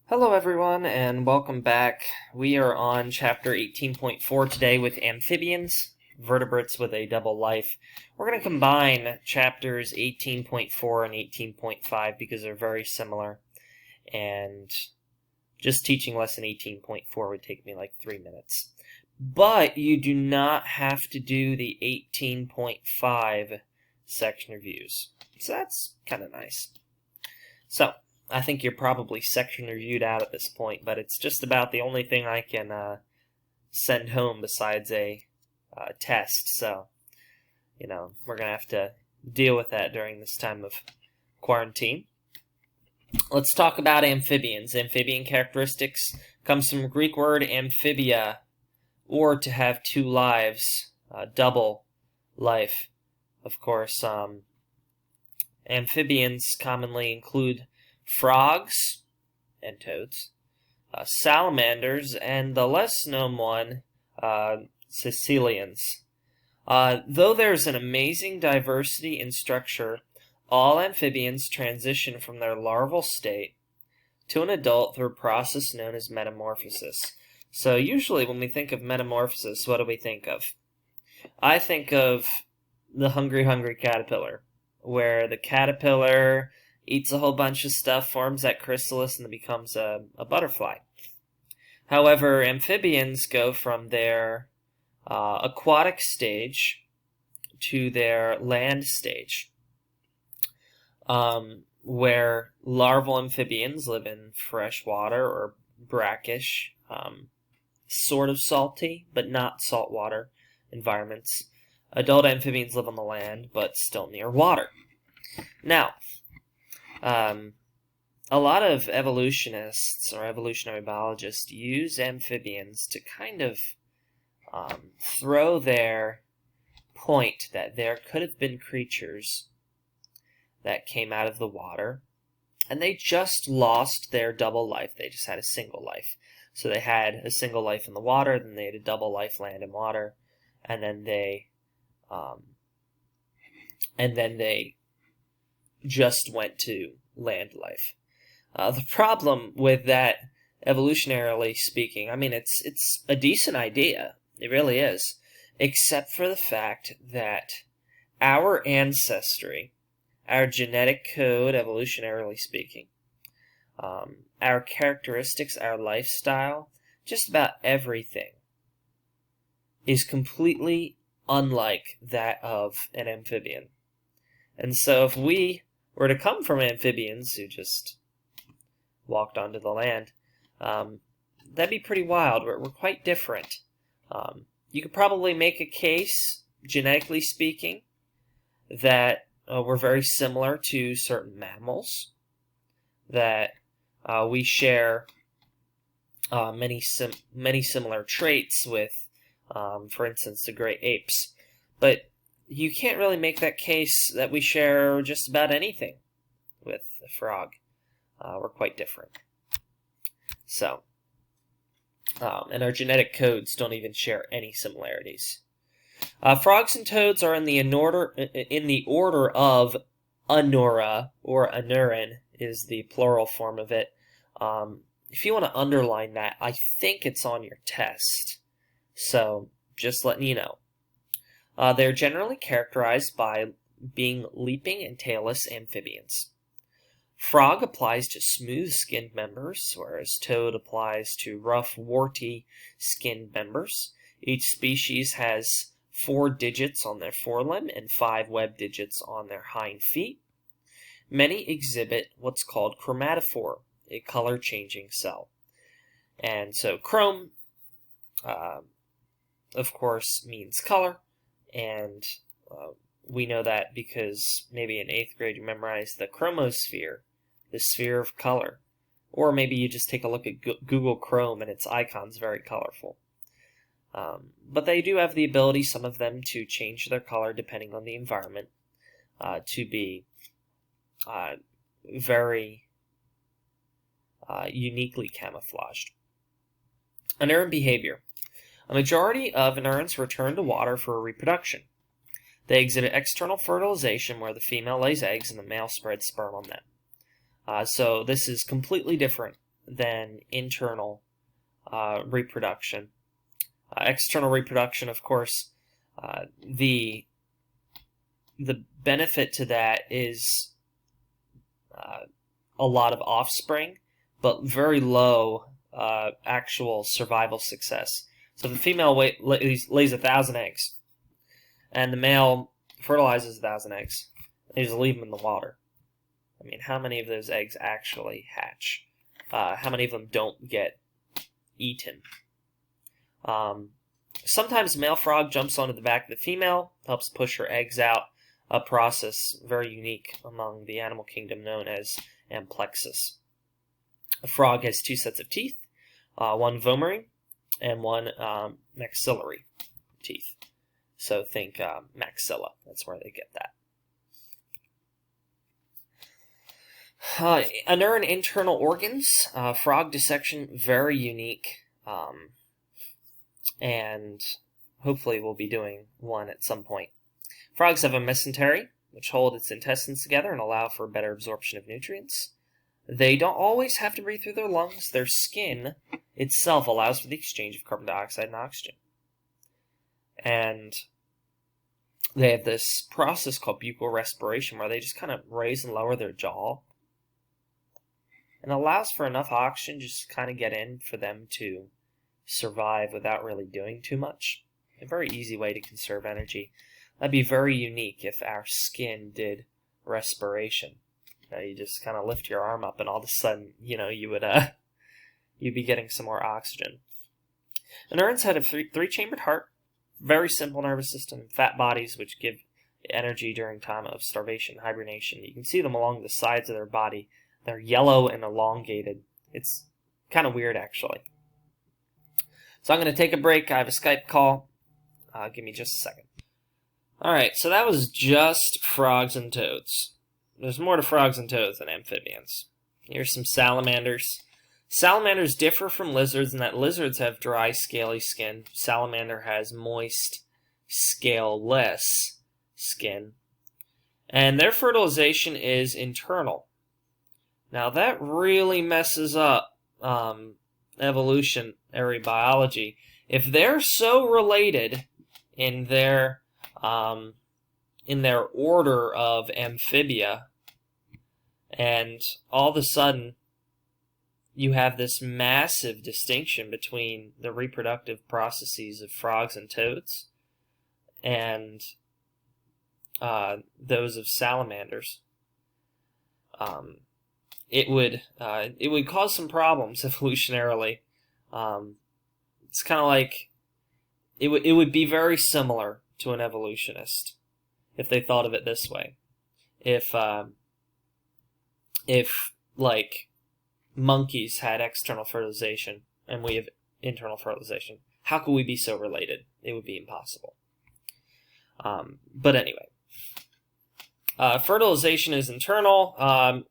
Hello everyone, and welcome back. We are on chapter 18.4 today with amphibians, vertebrates with a double life. We're going to combine chapters 18.4 and 18.5 because they're very similar, and just teaching lesson 18.4 would take me like 3 minutes. But you do not have to do the 18.5 section reviews, so that's kind of nice. So, I think you're probably section reviewed out at this point, but it's just about the only thing I can send home besides a test. So, we're going to have to deal with that during this time of quarantine. Let's talk about amphibians. Amphibian characteristics comes from the Greek word amphibia, or to have two lives, double life. Of course, amphibians commonly include frogs and toads, salamanders, and the less known one, caecilians. Though there's an amazing diversity in structure, all amphibians transition from their larval state to an adult through a process known as metamorphosis. So usually when we think of metamorphosis, what do we think of? I think of the hungry caterpillar, where the caterpillar eats a whole bunch of stuff, forms that chrysalis, and it becomes a butterfly. However, amphibians go from their aquatic stage to their land stage, where larval amphibians live in fresh water or brackish, sort of salty, but not saltwater environments. Adult amphibians live on the land, but still near water. Now, a lot of evolutionists or evolutionary biologists use amphibians to kind of throw their point that there could have been creatures that came out of the water, and they just lost their double life. They just had a single life. So they had a single life in the water, then they had a double life land and water, and then they just went to land life. The problem with that, evolutionarily speaking, I mean, it's a decent idea. It really is. Except for the fact that our ancestry, our genetic code, evolutionarily speaking, our characteristics, our lifestyle, just about everything is completely unlike that of an amphibian. And so if we were to come from amphibians who just walked onto the land, that'd be pretty wild. We're quite different. You could probably make a case, genetically speaking, that we're very similar to certain mammals, that we share many similar traits with, for instance, the great apes. But you can't really make that case that we share just about anything with a frog. We're quite different. So, and our genetic codes don't even share any similarities. Frogs and toads are in the order of ANURA, or ANURAN is the plural form of it. If you want to underline that, I think it's on your test. So, just letting you know. They're generally characterized by being leaping and tailless amphibians. Frog applies to smooth-skinned members, whereas toad applies to rough, warty-skinned members. Each species has 4 digits on their forelimb and 5 web digits on their hind feet. Many exhibit what's called chromatophore, a color-changing cell. And so chrome, of course, means color. And we know that because maybe in 8th grade you memorized the chromosphere, the sphere of color. Or maybe you just take a look at Google Chrome and its icon's very colorful. But they do have the ability, some of them, to change their color depending on the environment, to be very uniquely camouflaged. Anuran behavior. A majority of anurans return to water for reproduction. They exhibit external fertilization, where the female lays eggs and the male spreads sperm on them. So this is completely different than internal reproduction. External reproduction, of course, the benefit to that is a lot of offspring, but very low actual survival success. So the female lays 1,000 eggs, and the male fertilizes 1,000 eggs. They just leave them in the water. I mean, how many of those eggs actually hatch? How many of them don't get eaten? Sometimes the male frog jumps onto the back of the female, helps push her eggs out, a process very unique among the animal kingdom known as amplexus. A frog has 2 sets of teeth, one vomery and one maxillary teeth. So think maxilla, that's where they get that. ANURAN internal organs, frog dissection, very unique, and hopefully we'll be doing one at some point. Frogs have a mesentery, which hold its intestines together and allow for better absorption of nutrients. They don't always have to breathe through their lungs. Their skin itself allows for the exchange of carbon dioxide and oxygen. And they have this process called buccal respiration where they just kind of raise and lower their jaw. And allows for enough oxygen just to kind of get in for them to survive without really doing too much. A very easy way to conserve energy. That'd be very unique if our skin did respiration. You just kind of lift your arm up, and all of a sudden, you'd be getting some more oxygen. ANURANs had a three-chambered heart, very simple nervous system, fat bodies which give energy during time of starvation, hibernation. You can see them along the sides of their body. They're yellow and elongated. It's kind of weird, actually. So I'm going to take a break. I have a Skype call. Give me just a second. Alright, so that was just frogs and toads. There's more to frogs and toads than amphibians. Here's some salamanders. Salamanders differ from lizards in that lizards have dry, scaly skin. Salamander has moist, scaleless skin. And their fertilization is internal. Now that really messes up evolutionary biology. If they're so related in their order of amphibia, and all of a sudden you have this massive distinction between the reproductive processes of frogs and toads and those of salamanders, it would cause some problems evolutionarily. It's kind of like it would be very similar to an evolutionist if they thought of it this way. If like monkeys had external fertilization and we have internal fertilization, how could we be so related? It would be impossible. But anyway, fertilization is internal.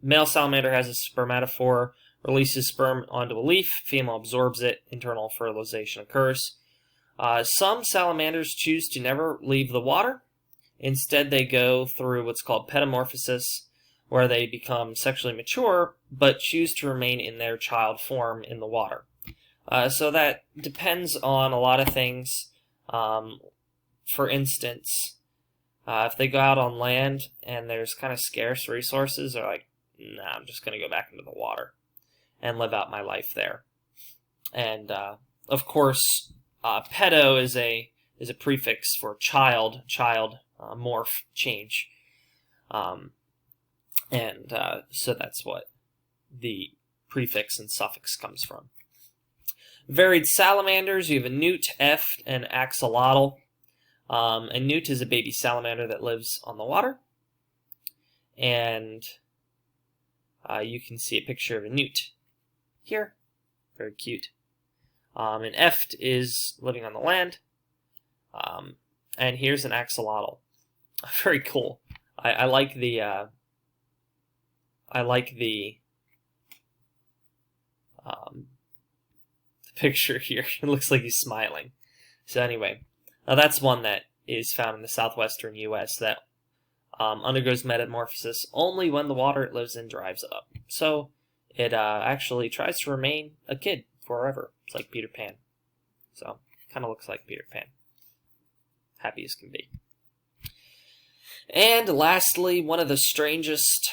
Male salamander has a spermatophore, releases sperm onto a leaf. Female absorbs it. Internal fertilization occurs. Some salamanders choose to never leave the water. Instead, they go through what's called petamorphosis, where they become sexually mature, but choose to remain in their child form in the water. So that depends on a lot of things. For instance, if they go out on land and there's kind of scarce resources, they're like, nah, I'm just going to go back into the water and live out my life there. And, of course, pedo is a prefix for child, morph, change. So that's what the prefix and suffix comes from. Varied salamanders, you have a newt, eft, and axolotl. A newt is a baby salamander that lives on the water. And you can see a picture of a newt here. Very cute. An eft is living on the land. And here's an axolotl. Very cool. I like the picture here. It looks like he's smiling. So anyway, that's one that is found in the southwestern U.S. that undergoes metamorphosis only when the water it lives in dries up. So it actually tries to remain a kid forever. It's like Peter Pan. So, kind of looks like Peter Pan. Happy as can be. And lastly, one of the strangest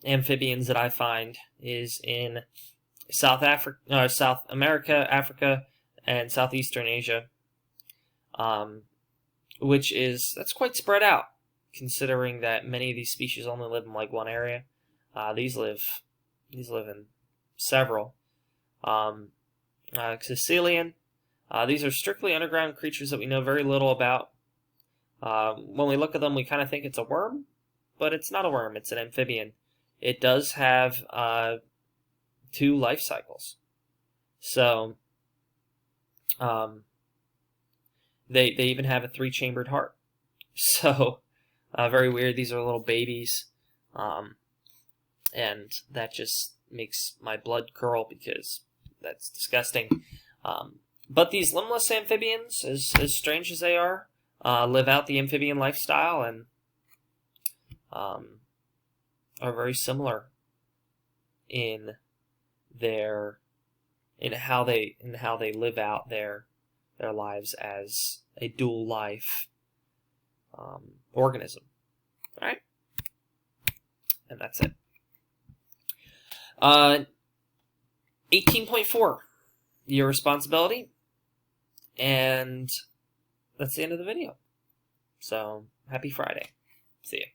amphibians that I find is in South America, Africa, and Southeastern Asia, that's quite spread out, considering that many of these species only live in like one area. These live in several. Caecilian. These are strictly underground creatures that we know very little about. When we look at them, we kind of think it's a worm, but it's not a worm. It's an amphibian. It does have 2 life cycles. So, they even have a 3-chambered heart. So, very weird. These are little babies. And that just makes my blood curl because that's disgusting. But these limbless amphibians, as strange as they are live out the amphibian lifestyle and are very similar in how they live out their lives as a dual life organism. All right, and that's it. 18.4, your responsibility, and that's the end of the video. So, happy Friday. See ya.